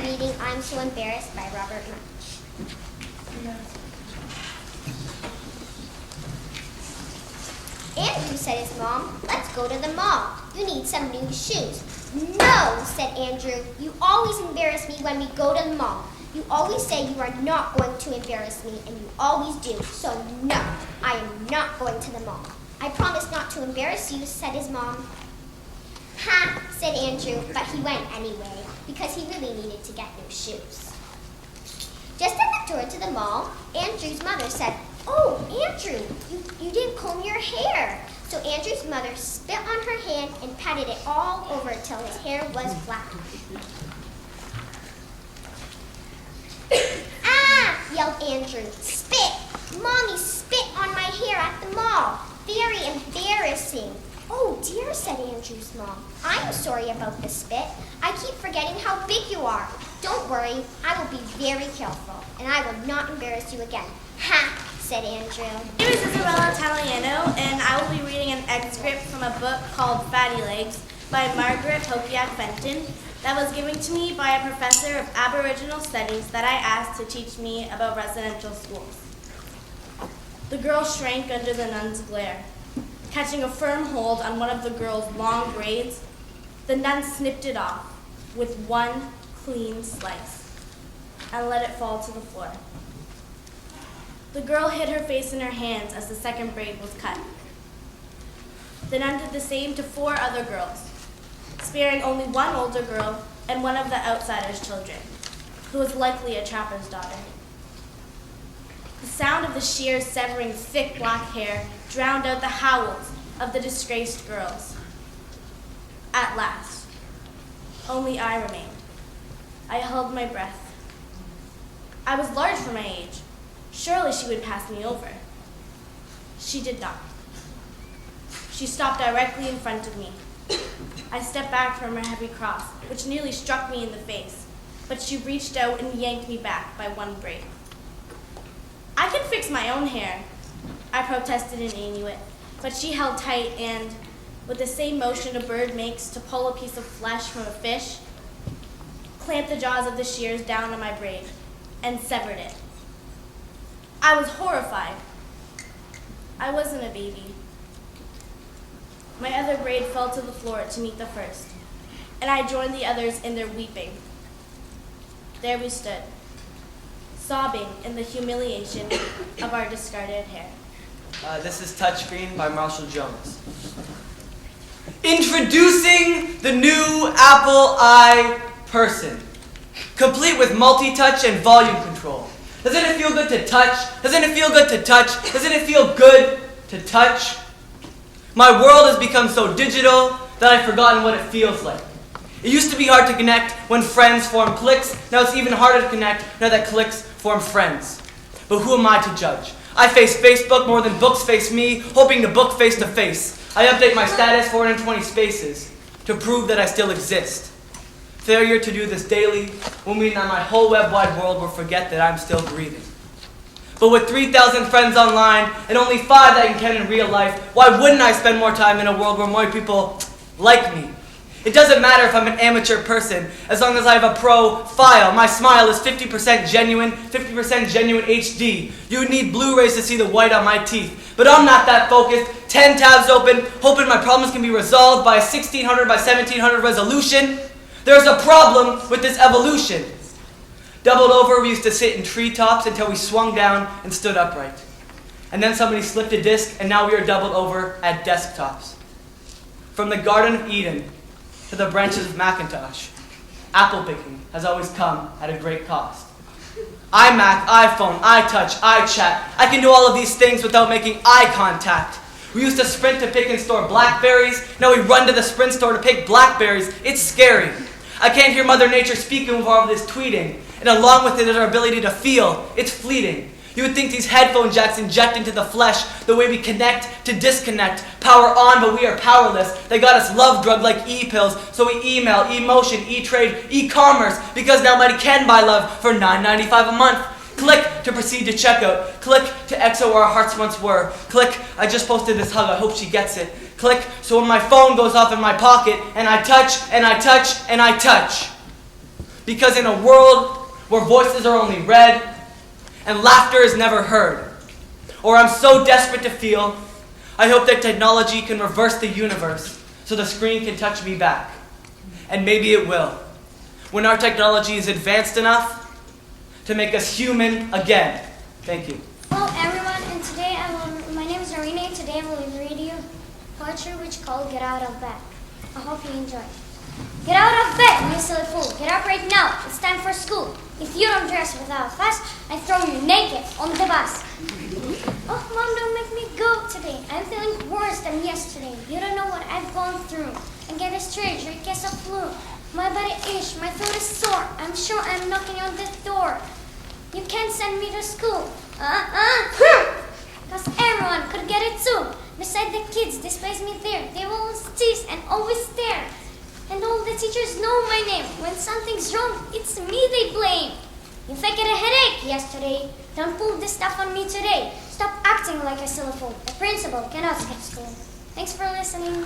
be reading I'm So Embarrassed by Robert Munch. Andrew, said his mom, let's go to the mall. You need some new shoes. No, said Andrew. You always embarrass me when we go to the mall. You always say you are not going to embarrass me, and you always do. So no, I am not going to the mall. I promise not to embarrass you, said his mom. Ha, said Andrew, but he went anyway, because he really needed to get new shoes. Just at the door to the mall, Andrew's mother said, oh, Andrew, you didn't comb your hair. So Andrew's mother spit on her hand and patted it all over till his hair was black. Ah, yelled Andrew, spit! Mommy spit on my hair at the mall. Very embarrassing. Oh dear, said Andrew's mom. I'm sorry about the spit. I keep forgetting how big you are. Don't worry, I will be very careful, and I will not embarrass you again. Ha, said Andrew. My name is Isabella Italiano, and I will be reading an excerpt from a book called Fatty Legs by Margaret Hokiak Fenton that was given to me by a professor of Aboriginal Studies that I asked to teach me about residential schools. The girl shrank under the nun's glare. Catching a firm hold on one of the girl's long braids, the nun snipped it off with one clean slice and let it fall to the floor. The girl hid her face in her hands as the second braid was cut. The nun did the same to 4 other girls, sparing only one older girl and one of the outsider's children, who was likely a trapper's daughter. The sound of the shears severing thick black hair drowned out the howls of the disgraced girls. At last, only I remained. I held my breath. I was large for my age. Surely she would pass me over. She did not. She stopped directly in front of me. I stepped back from her heavy cross, which nearly struck me in the face, but she reached out and yanked me back by one braid. I can fix my own hair, I protested in Inuit, but she held tight and, with the same motion a bird makes to pull a piece of flesh from a fish, clamped the jaws of the shears down on my braid and severed it. I was horrified. I wasn't a baby. My other braid fell to the floor to meet the first, and I joined the others in their weeping. There we stood, sobbing in the humiliation of our discarded hair. This is Touchscreen by Marshall Jones. Introducing the new Apple iPerson, complete with multi-touch and volume control. Doesn't it feel good to touch? Doesn't it feel good to touch? Doesn't it feel good to touch? My world has become so digital that I've forgotten what it feels like. It used to be hard to connect when friends form cliques. Now it's even harder to connect now that cliques form friends. But who am I to judge? I face Facebook more than books face me, hoping to book face to face. I update my status 420 spaces to prove that I still exist. Failure to do this daily will mean that my whole web-wide world will forget that I'm still breathing. But with 3,000 friends online and only 5 that I can count in real life, why wouldn't I spend more time in a world where more people like me? It doesn't matter if I'm an amateur person, as long as I have a profile. My smile is 50% genuine HD. You would need Blu-rays to see the white on my teeth. But I'm not that focused. 10 tabs open, hoping my problems can be resolved by a 1600 by 1700 resolution. There's a problem with this evolution. Doubled over, we used to sit in treetops until we swung down and stood upright. And then somebody slipped a disc, and now we are doubled over at desktops. From the Garden of Eden to the branches of Macintosh, apple picking has always come at a great cost. iMac, iPhone, iTouch, iChat. I can do all of these things without making eye contact. We used to sprint to pick and store blackberries. Now we run to the Sprint store to pick blackberries. It's scary. I can't hear Mother Nature speaking with all of this tweeting. And along with it is our ability to feel. It's fleeting. You would think these headphone jacks inject into the flesh the way we connect to disconnect. Power on, but we are powerless. They got us love drugged like e-pills, so we email, emotion, e-trade, e-commerce, because now money can buy love for $9.95 a month. Click to proceed to checkout. Click to exo where our hearts once were. Click, I just posted this hug, I hope she gets it. Click, so when my phone goes off in my pocket, and I touch, and I touch, and I touch. Because in a world where voices are only read and laughter is never heard, or I'm so desperate to feel, I hope that technology can reverse the universe so the screen can touch me back. And maybe it will, when our technology is advanced enough to make us human again. Thank you. Hello everyone, and today my name is Arena, and today I will be reading poetry which is called Get Out of Bed. I hope you enjoy. Get out of bed, you silly fool. Get up right now, it's time for school. If you don't dress without fuss, I throw you naked on the bus. Oh, Mom, don't make me go today. I'm feeling worse than yesterday. You don't know what I've gone through. I get a strange case of flu. My body itch, my throat is sore. I'm sure I'm knocking on the door. You can't send me to school. Because everyone could get it too. Besides the kids, despise me there. They will always tease and always stare. And all the teachers know my name. When something's wrong, it's me they blame. If I get a headache yesterday, don't pull this stuff on me today. Stop acting like a silly fool. The principal cannot skip school. Thanks for listening.